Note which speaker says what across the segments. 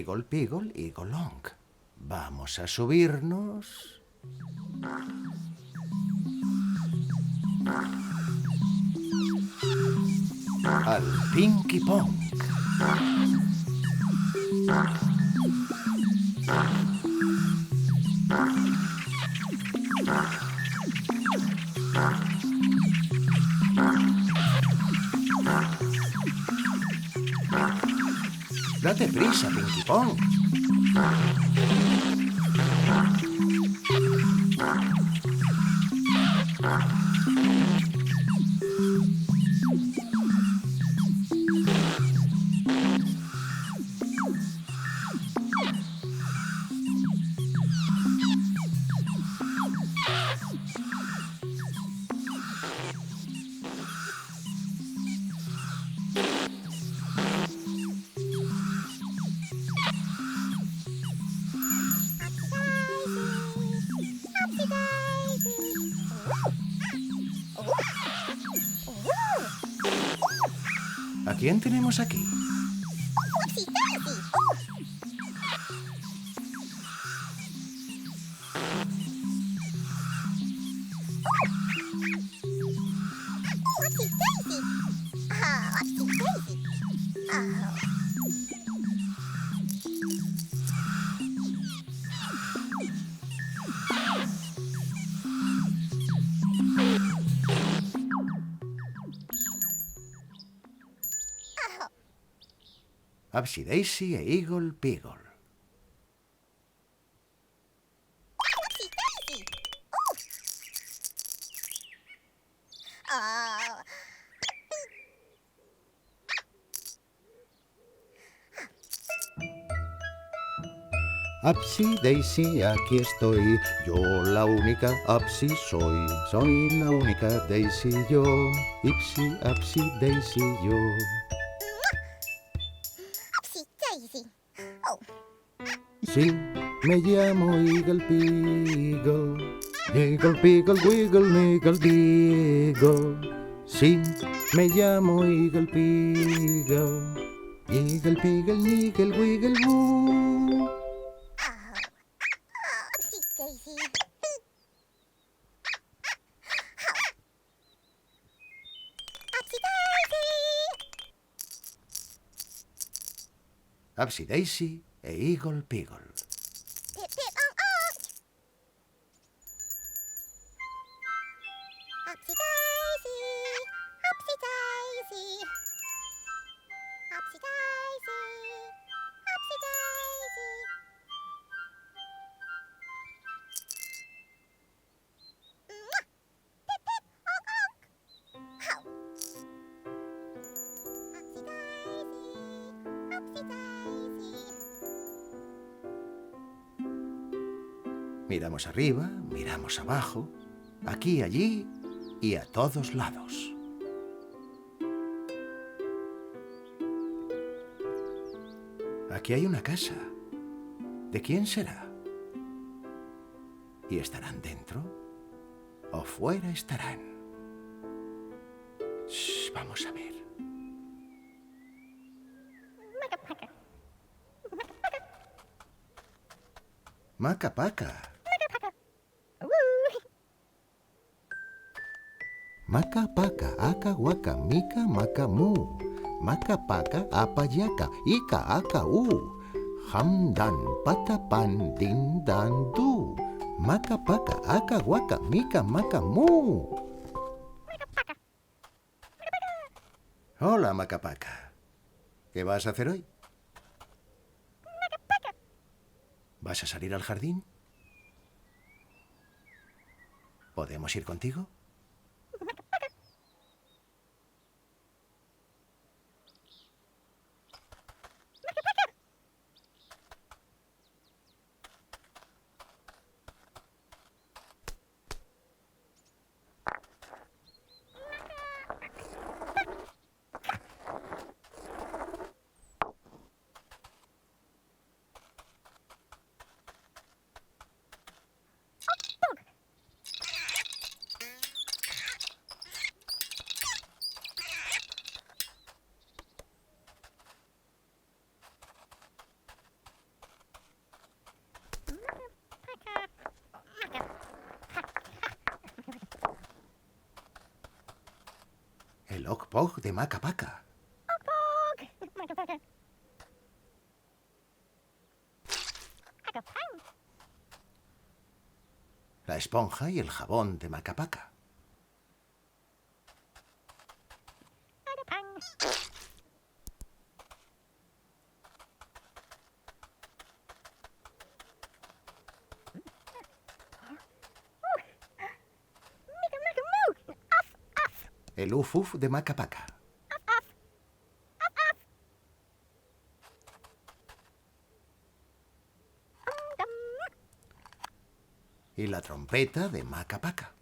Speaker 1: Eagle Peagle, Eagle Long. Vamos a subirnos. Al Pinky Pong. Date prisa, Pinky Pong. ¿A quién tenemos aquí? Upsy Daisy e Eagle Peagle.
Speaker 2: Upsy Daisy, aquí estoy, yo la única Upsy soy. Soy la única Daisy yo, Ipsy, Upsy Daisy yo. Sí, me llamo Eagle Peagle. Eagle Peagle, Wiggle, Niggle, Beagle. Sí, me llamo Eagle Peagle. Eagle Peagle, Niggle, Wiggle, Woo.
Speaker 1: Upsy Daisy e Eagle Peagle. Miramos arriba, miramos abajo, aquí, allí y a todos lados. Aquí hay una casa. ¿De quién será? ¿Y estarán dentro? ¿O fuera estarán? Shh, vamos a ver. Maca Paca.
Speaker 2: Maca paca, aca guaca, mica maca mu. Maca paca, apa yaca, ica aca Hamdan, patapan, din dan du. Maca paca, aca guaca, mica maca mu.
Speaker 1: Hola, Maca Paca. ¿Qué vas a hacer hoy? ¿Vas a salir al jardín? ¿Podemos ir contigo? Pog de Maca Paca. La esponja y el jabón de Maca Paca. El uf uf de Maca Paca. Y la trompeta de Maca Paca.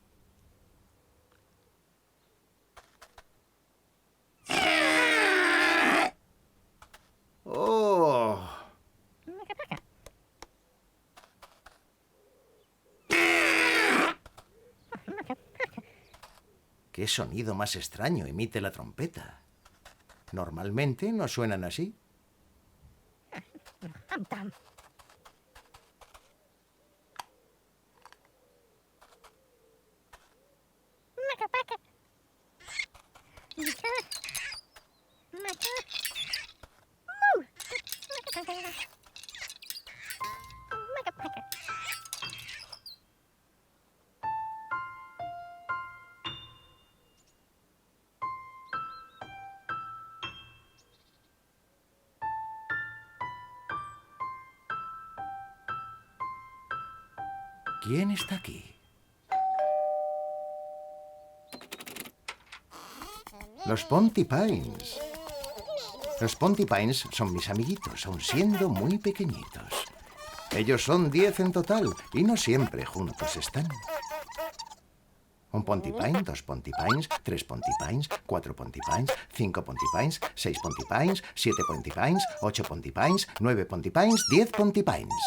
Speaker 1: ¡Oh! ¿Qué sonido más extraño emite la trompeta? Normalmente no suenan así. ¿Quién está aquí? Los Pontipines. Los Pontipines son mis amiguitos, aun siendo muy pequeñitos. Ellos son 10 en total y no siempre juntos están. Un Pontipine, 2 Pontipines, 3 Pontipines, 4 Pontipines, 5 Pontipines, 6 Pontipines, 7 Pontipines, 8 Pontipines, 9 Pontipines, 10 Pontipines.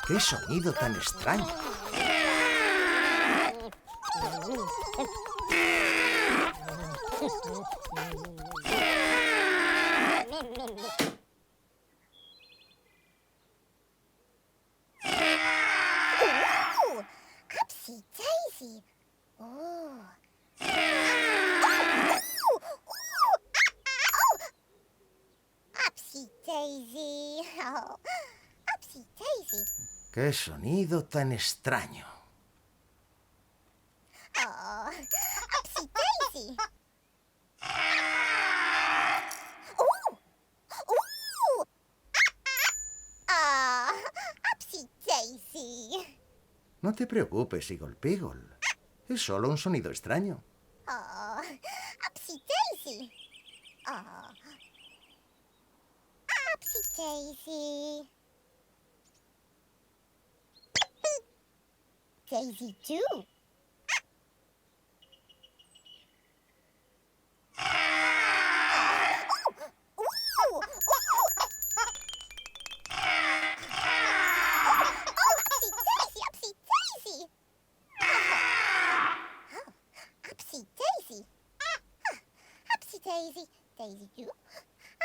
Speaker 1: ¡Qué sonido tan extraño!
Speaker 3: Upsy daisy. Oh. Upsy daisy. Oh. Upsy daisy.
Speaker 1: ¡Qué sonido tan extraño!
Speaker 3: Oh. Upsy daisy. Ooh. Ooh. Ah. Upsy daisy.
Speaker 1: No te preocupes, Eagle Peagle. Es solo un sonido extraño.
Speaker 3: Oh. Upsy daisy. Oh. Upsy daisy. Daisy too. Daisy, Daisy do.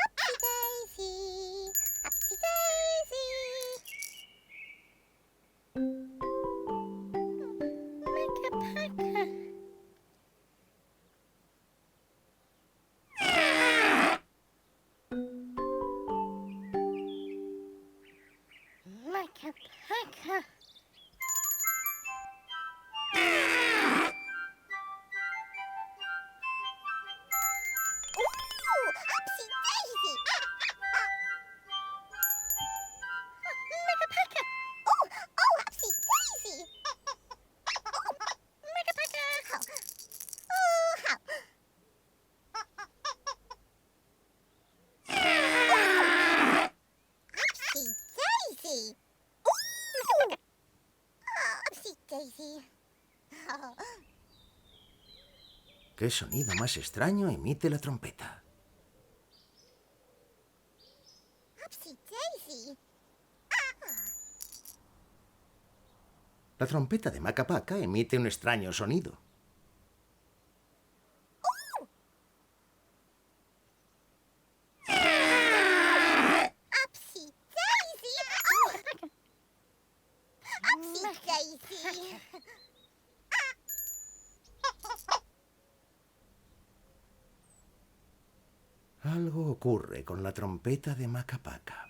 Speaker 3: Upsy Daisy, Upsy Daisy. Maca Paca. Maca Paca. Daisy. Oh,
Speaker 1: ¿Qué sonido más extraño emite la trompeta?
Speaker 3: Upsy Daisy.
Speaker 1: La trompeta de Maca Paca emite un extraño sonido.
Speaker 3: Upsy Daisy. Oh. Upsy Daisy.
Speaker 1: Algo ocurre con la trompeta de Maca Paca.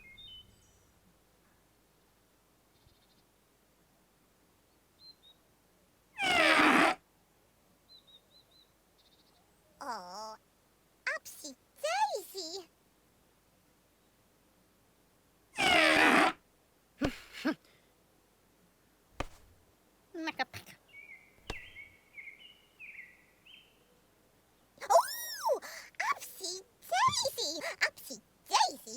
Speaker 3: Oh, Upsy Daisy. Maca Paca. Oh, Upsy Daisy. Upsy Daisy.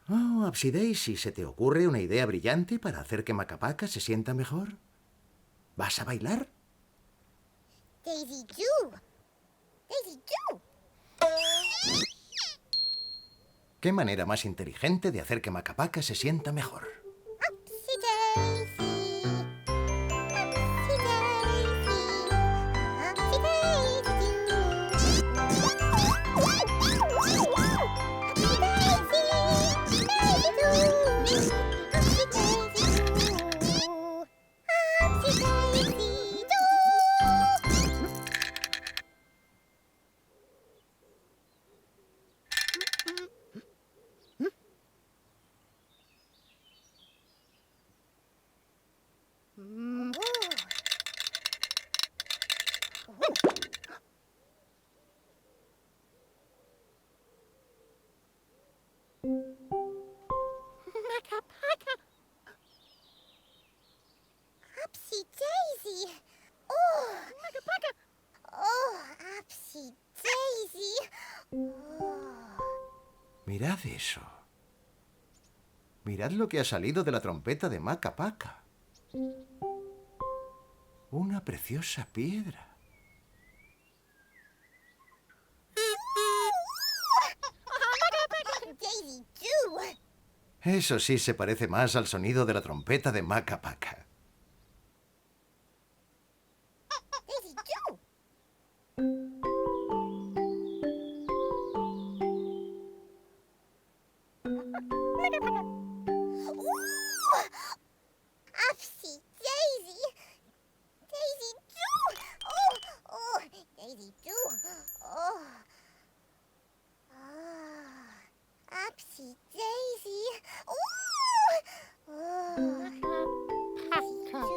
Speaker 1: Oh, Upsy Daisy, ¿se te ocurre una idea brillante para hacer que Maca Paca se sienta mejor? ¿Vas a bailar?
Speaker 3: Daisy do. Daisy do.
Speaker 1: ¿Qué manera más inteligente de hacer que Maca Paca se sienta mejor?
Speaker 3: Upsy Daisy. Upsy Daisy. Upsy Daisy do. Upsy Daisy. Daisy do. Upsy Daisy do. Upsy Daisy do. Upsy Daisy. Oh, oh, Upsy Daisy. Oh.
Speaker 1: Mirad eso. Mirad lo que ha salido de la trompeta de Maca Paca. Una preciosa piedra.
Speaker 3: Daisy do.
Speaker 1: Eso sí se parece más al sonido de la trompeta de Maca Paca.
Speaker 3: Daisy do. Ooh! Upsy Daisy. Daisy do. Oh, oh, Daisy do. Oh. Oh. Upsy Daisy. Ooh! Oh. Daisy do.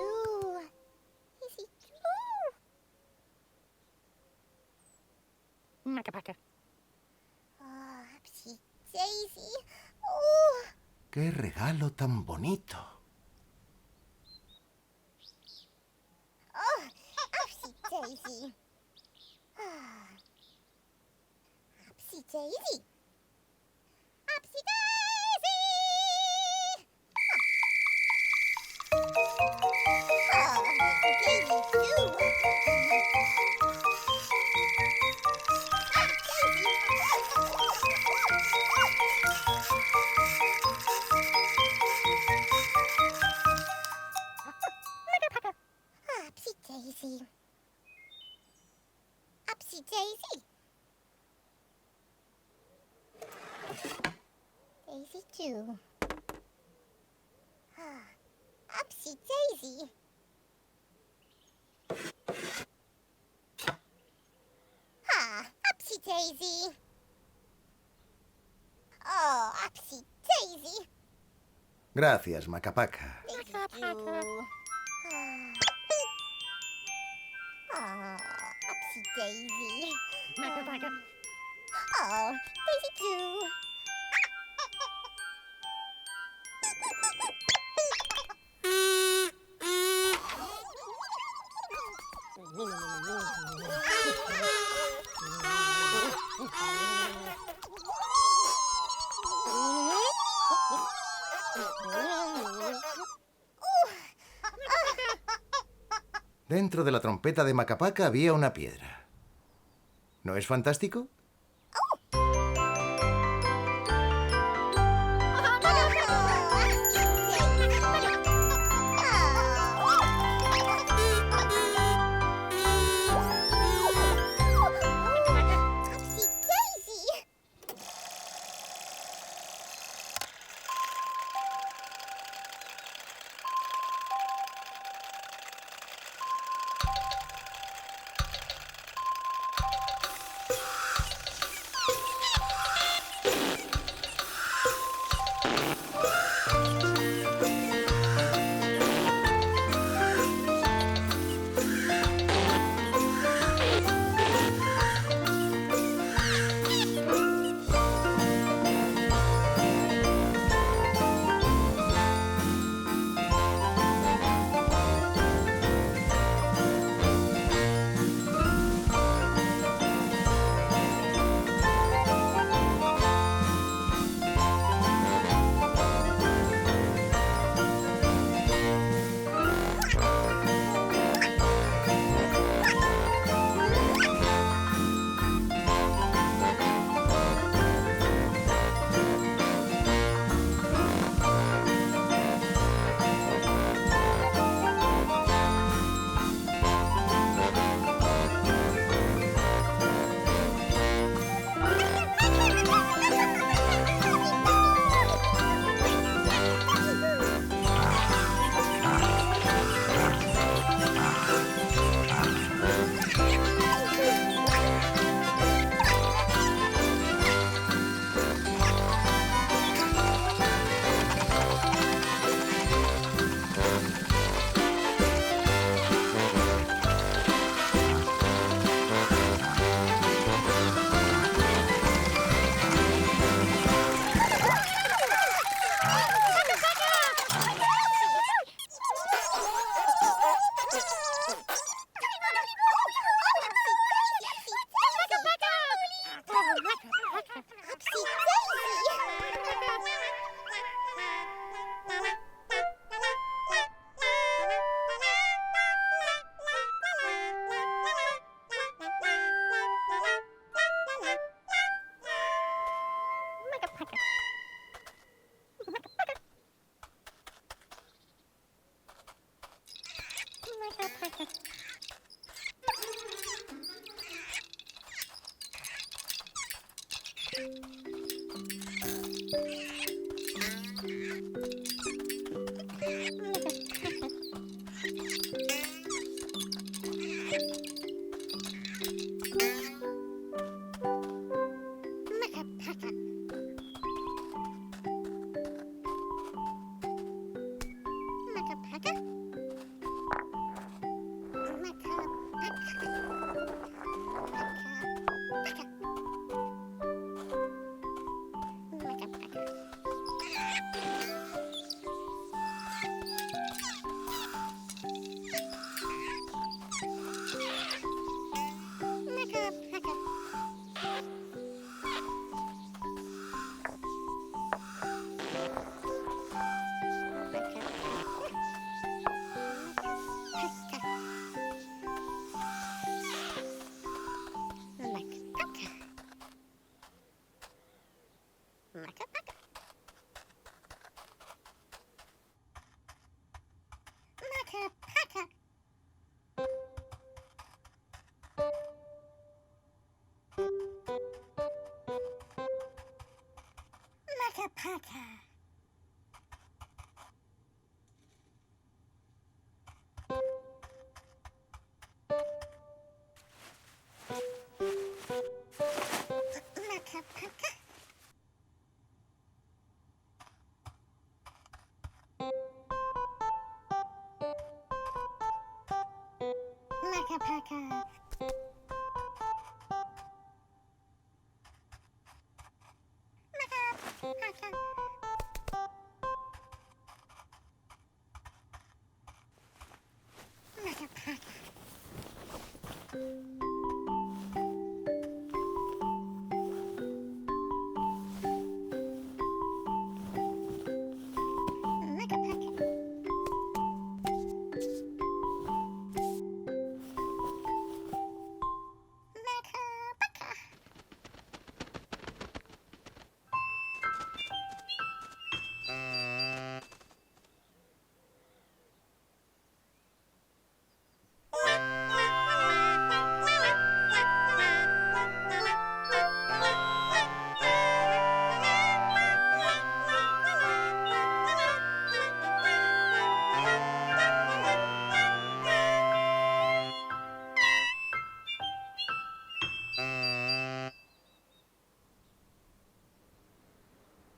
Speaker 3: Daisy do.
Speaker 4: Maca Paca.
Speaker 3: Oh, Upsy Daisy. Oh.
Speaker 1: ¡Qué regalo tan bonito!
Speaker 3: Oh, Upsy Daisy. Ah. Upsy Daisy. Upsy Daisy. Oh, Daisy too. Upsy Daisy. Upsy Daisy. Daisy too. Upsy Daisy. Upsy Daisy. Oh, Upsy Daisy.
Speaker 1: Gracias, Maca Paca.
Speaker 3: Daisy too. Oh, Upsy Daisy.
Speaker 4: Maca Paca.
Speaker 3: Oh, Daisy too.
Speaker 1: Dentro de la trompeta de Macapaca había una piedra. ¿No es fantástico?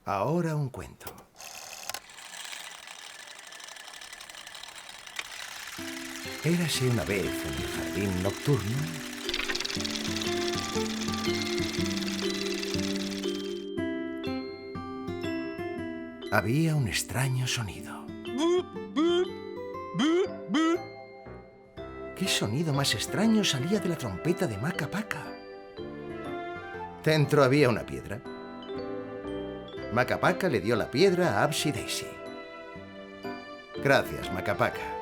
Speaker 1: Ahora un cuento. Érase una vez en el jardín nocturno había un extraño sonido. ¿Qué sonido más extraño salía de la trompeta de Maca Paca? Dentro había una piedra. Maca Paca le dio la piedra a Upsy Daisy. Gracias, Maca Paca.